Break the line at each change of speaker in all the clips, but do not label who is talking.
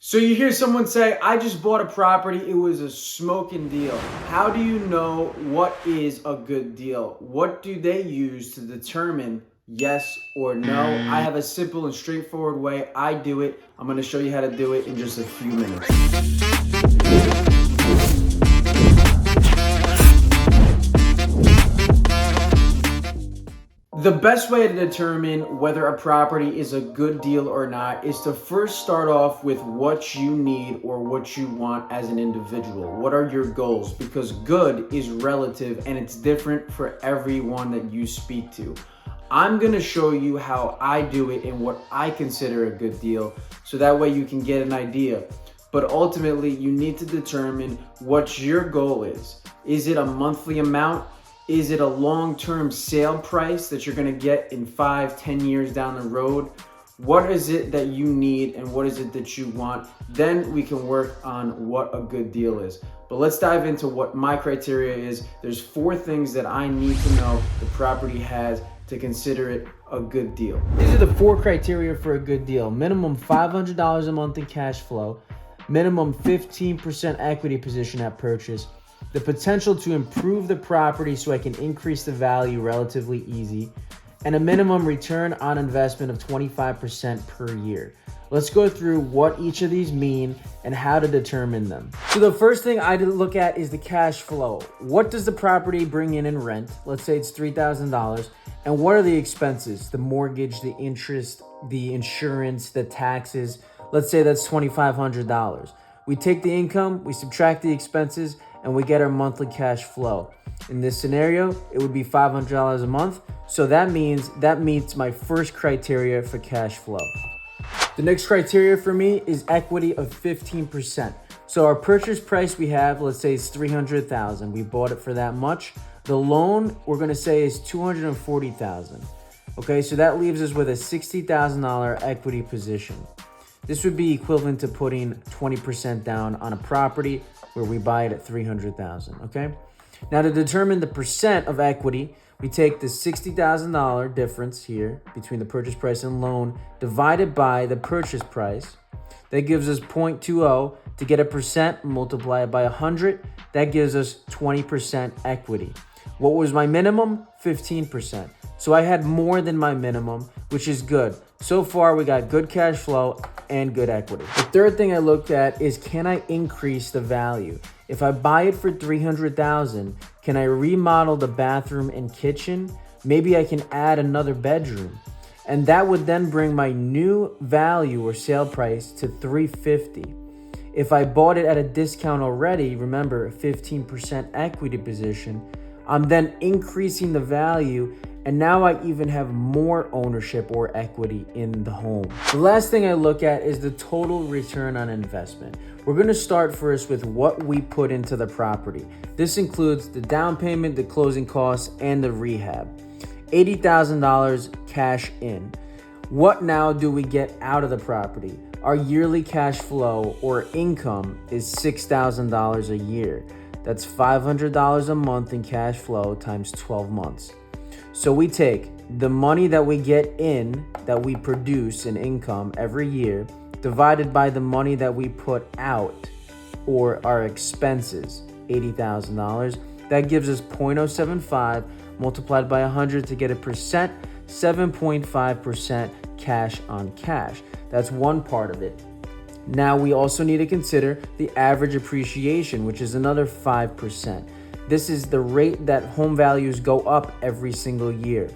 So you hear someone say, I just bought a property, it was a smoking deal. How do you know what is a good deal? What do they use to determine yes or no? I have a simple and straightforward way I do it. I'm going to show you how to do it in just a few minutes. The best way to determine whether a property is a good deal or not is to first start off with what you need or what you want as an individual. What are your goals? Because good is relative and it's different for everyone that you speak to. I'm going to show you how I do it and what I consider a good deal, so that way you can get an idea. But ultimately, you need to determine what your goal is. Is it a monthly amount? Is it a long-term sale price that you're gonna get in 5-10 years down the road? What is it that you need and what is it that you want? Then we can work on what a good deal is. But let's dive into what my criteria is. There's 4 things that I need to know the property has to consider it a good deal. These are the 4 criteria for a good deal. Minimum $500 a month in cash flow, minimum 15% equity position at purchase, the potential to improve the property so I can increase the value relatively easy, and a minimum return on investment of 25% per year. Let's go through what each of these mean and how to determine them. So the first thing I look at is the cash flow. What does the property bring in rent? Let's say it's $3,000. And what are the expenses? The mortgage, the interest, the insurance, the taxes. Let's say that's $2,500. We take the income, we subtract the expenses, and we get our monthly cash flow. In this scenario, it would be $500 a month. So that means that meets my first criteria for cash flow. The next criteria for me is equity of 15%. So our purchase price we have, let's say it's $300,000. We bought it for that much. The loan we're gonna say is $240,000. Okay, so that leaves us with a $60,000 equity position. This would be equivalent to putting 20% down on a property where we buy it at $300,000, okay? Now to determine the percent of equity, we take the $60,000 difference here between the purchase price and loan divided by the purchase price. That gives us 0.20. To get a percent, multiply it by 100. That gives us 20% equity. What was my minimum? 15%. So I had more than my minimum, which is good. So far, we got good cash flow and good equity. The third thing I looked at is, can I increase the value? If I buy it for $300,000, can I remodel the bathroom and kitchen? Maybe I can add another bedroom. And that would then bring my new value or sale price to $350,000. If I bought it at a discount already, remember 15% equity position, I'm then increasing the value, and now I even have more ownership or equity in the home. The last thing I look at is the total return on investment. We're gonna start first with what we put into the property. This includes the down payment, the closing costs, and the rehab. $80,000 cash in. What now do we get out of the property? Our yearly cash flow or income is $6,000 a year. That's $500 a month in cash flow times 12 months. So we take the money that we get in, that we produce in income every year, divided by the money that we put out, or our expenses, $80,000. That gives us 0.075 multiplied by 100 to get a percent, 7.5% cash on cash. That's one part of it. Now we also need to consider the average appreciation, which is another 5%. This is the rate that home values go up every single year.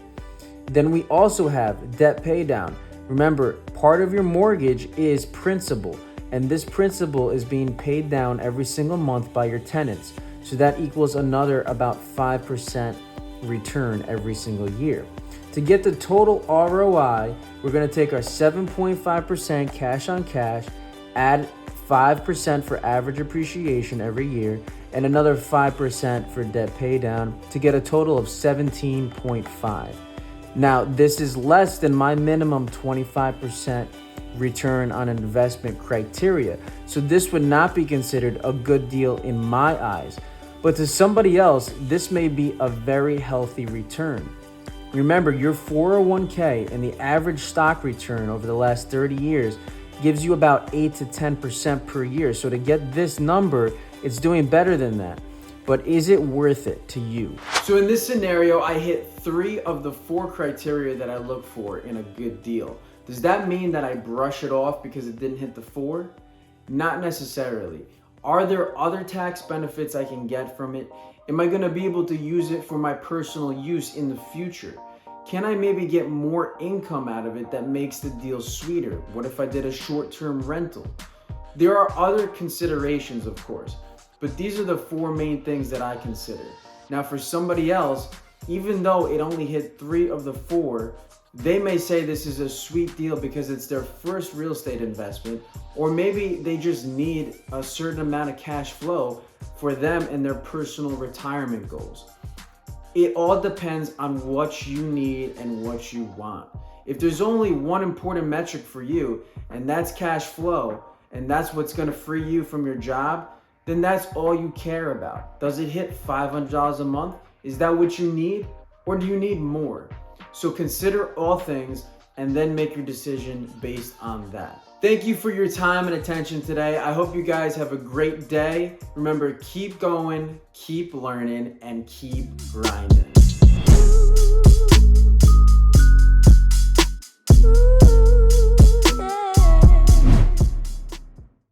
Then we also have debt pay down. Remember, part of your mortgage is principal, and this principal is being paid down every single month by your tenants. So that equals another about 5% return every single year. To get the total ROI, we're gonna take our 7.5% cash on cash, add 5% for average appreciation every year, and another 5% for debt pay down to get a total of 17.5. Now, this is less than my minimum 25% return on investment criteria. So this would not be considered a good deal in my eyes. But to somebody else, this may be a very healthy return. Remember, your 401k and the average stock return over the last 30 years gives you about 8 to 10% per year. So to get this number, it's doing better than that. But is it worth it to you? So in this scenario, I hit 3 of the 4 criteria that I look for in a good deal. Does that mean that I brush it off because it didn't hit the 4? Not necessarily. Are there other tax benefits I can get from it? Am I gonna be able to use it for my personal use in the future? Can I maybe get more income out of it that makes the deal sweeter? What if I did a short-term rental? There are other considerations, of course, but these are the 4 main things that I consider. Now, for somebody else, even though it only hit 3 of the 4, they may say this is a sweet deal because it's their first real estate investment, or maybe they just need a certain amount of cash flow for them and their personal retirement goals. It all depends on what you need and what you want. If there's only one important metric for you, and that's cash flow, and that's what's gonna free you from your job, then that's all you care about. Does it hit $500 a month? Is that what you need? Or do you need more? So consider all things and then make your decision based on that. Thank you for your time and attention today. I hope you guys have a great day. Remember, keep going, keep learning, and keep grinding.